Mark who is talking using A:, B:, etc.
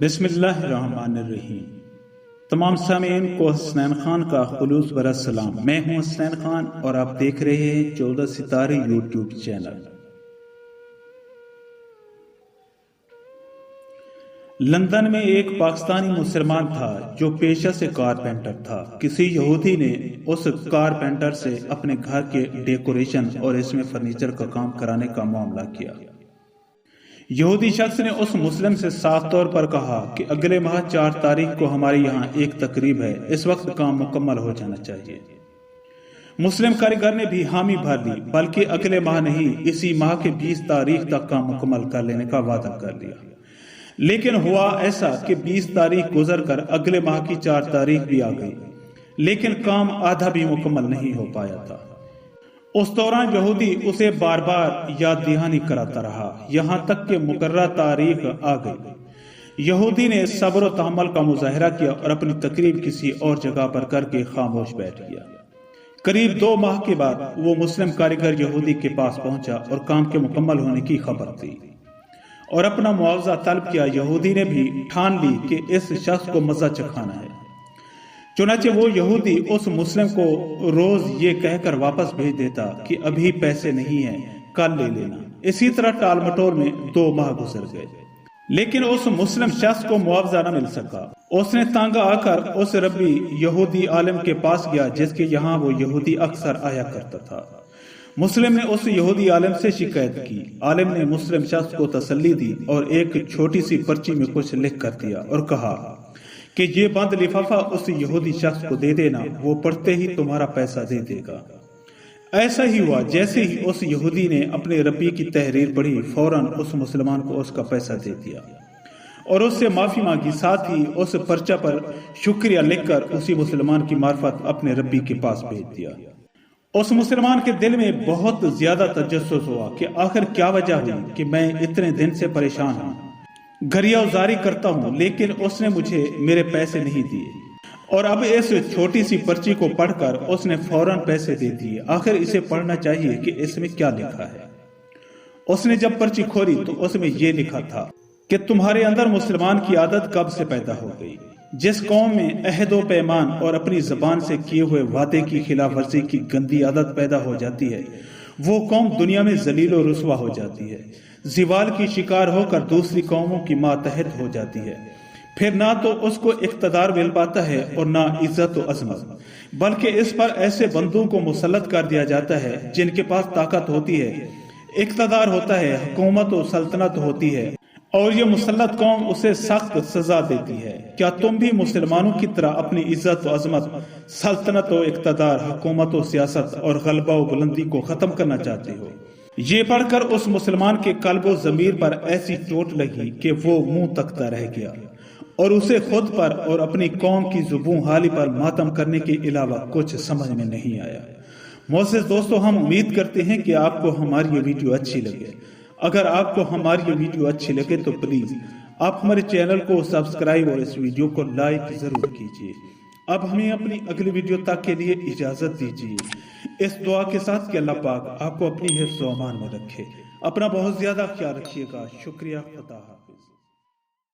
A: بسم اللہ الرحمن الرحیم۔ تمام سامعین کو حسنین خان کا خلوص برا سلام۔ میں ہوں حسنین خان اور آپ دیکھ رہے ہیں 14 ستارے یوٹیوب چینل۔ لندن میں ایک پاکستانی مسلمان تھا جو پیشہ سے کارپینٹر تھا۔ کسی یہودی نے اس کارپینٹر سے اپنے گھر کے ڈیکوریشن اور اس میں فرنیچر کا کام کرانے کا معاملہ کیا۔ یہودی شخص نے اس مسلم سے صاف طور پر کہا کہ اگلے ماہ 4 تاریخ کو ہمارے یہاں ایک تقریب ہے، اس وقت کام مکمل ہو جانا چاہیے۔ مسلم کاریگر نے بھی حامی بھر لی، بلکہ اگلے ماہ نہیں، اسی ماہ کے 20 تاریخ تک کام مکمل کر لینے کا وعدہ کر لیا۔ لیکن ہوا ایسا کہ 20 تاریخ گزر کر اگلے ماہ کی 4 تاریخ بھی آ گئی، لیکن کام آدھا بھی مکمل نہیں ہو پایا تھا۔ اس دوران یہودی اسے بار بار یاد دہانی کراتا رہا، یہاں تک کہ مقررہ تاریخ آ گئی۔ یہودی نے صبر و تحمل کا مظاہرہ کیا اور اپنی تقریب کسی اور جگہ پر کر کے خاموش بیٹھ گیا۔ قریب 2 ماہ کے بعد وہ مسلم کاریگر یہودی کے پاس پہنچا اور کام کے مکمل ہونے کی خبر دی اور اپنا معاوضہ طلب کیا۔ یہودی نے بھی ٹھان لی کہ اس شخص کو مزہ چکھانا ہے۔ چنانچہ وہ یہودی اس مسلم کو روز یہ کہہ کر واپس بھیج دیتا کہ ابھی پیسے نہیں ہیں، کل لے لینا۔ اسی طرح ٹال مٹول میں 2 ماہ گزر گئے، لیکن اس مسلم شخص کو معاوضہ نہ مل سکا۔ اس نے تنگ آ کر اس ربی یہودی عالم کے پاس گیا جس کے یہاں وہ یہودی اکثر آیا کرتا تھا۔ مسلم نے اس یہودی عالم سے شکایت کی۔ عالم نے مسلم شخص کو تسلی دی اور ایک چھوٹی سی پرچی میں کچھ لکھ کر دیا اور کہا کہ یہ بند لفافہ اس یہودی شخص کو دے دینا، وہ پڑھتے ہی تمہارا پیسہ دے دے گا۔ ایسا ہی ہوا، جیسے ہی اس یہودی نے اپنے ربی کی تحریر پڑھی، فوراً اس مسلمان کو اس کا پیسہ دے دیا اور اس سے معافی مانگی، ساتھ ہی اس پرچہ پر شکریہ لکھ کر اسی مسلمان کی معرفت اپنے ربی کے پاس بھیج دیا۔ اس مسلمان کے دل میں بہت زیادہ تجسس ہوا کہ آخر کیا وجہ ہوئی کہ میں اتنے دن سے پریشان ہوں، گریہ وزاری کرتا ہوں، لیکن اس نے مجھے میرے پیسے نہیں دیے۔ اور اب اس چھوٹی سی پرچی کو پڑھ کر اس نے فوراً پیسے دے دیے۔ آخر اسے پڑھنا چاہیے کہ اس میں کیا لکھا ہے۔ اس نے جب پرچی کھولی تو اس میں یہ لکھا تھا کہ تمہارے اندر مسلمان کی عادت کب سے پیدا ہو گئی؟ جس قوم میں عہد و پیمان اور اپنی زبان سے کیے ہوئے وعدے کی خلاف ورزی کی گندی عادت پیدا ہو جاتی ہے، وہ قوم دنیا میں ذلیل و رسوا ہو جاتی ہے، زوال کی شکار ہو کر دوسری قوموں کی ماتحت ہو جاتی ہے۔ پھر نہ تو اس کو اقتدار مل پاتا ہے اور نہ عزت و عظمت، بلکہ اس پر ایسے بندوں کو مسلط کر دیا جاتا ہے جن کے پاس طاقت ہوتی ہے، اقتدار ہوتا ہے، حکومت و سلطنت ہوتی ہے، اور یہ مسلط قوم اسے سخت سزا دیتی ہے۔ کیا تم بھی مسلمانوں کی طرح اپنی عزت و عظمت، سلطنت و اقتدار، حکومت و سیاست اور غلبہ و بلندی کو ختم کرنا چاہتے ہو؟ یہ پڑھ کر اس مسلمان کے قلب و ضمیر پر ایسی چوٹ لگی کہ وہ منہ تکتا رہ گیا اور اسے خود پر اور اپنی قوم کی زبوں حالی پر ماتم کرنے کے علاوہ کچھ سمجھ میں نہیں آیا۔ معزز دوستو، ہم امید کرتے ہیں کہ آپ کو ہماری یہ ویڈیو اچھی لگے۔ اگر آپ کو ہماری یہ ویڈیو اچھی لگے تو پلیز آپ ہمارے چینل کو سبسکرائب اور اس ویڈیو کو لائک ضرور کیجیے۔ اب ہمیں اپنی اگلی ویڈیو تک کے لیے اجازت دیجیے، اس دعا کے ساتھ کہ اللہ پاک آپ کو اپنی حفظ و امان میں رکھے۔ اپنا بہت زیادہ خیال رکھیے گا۔ شکریہ، خدا حافظ۔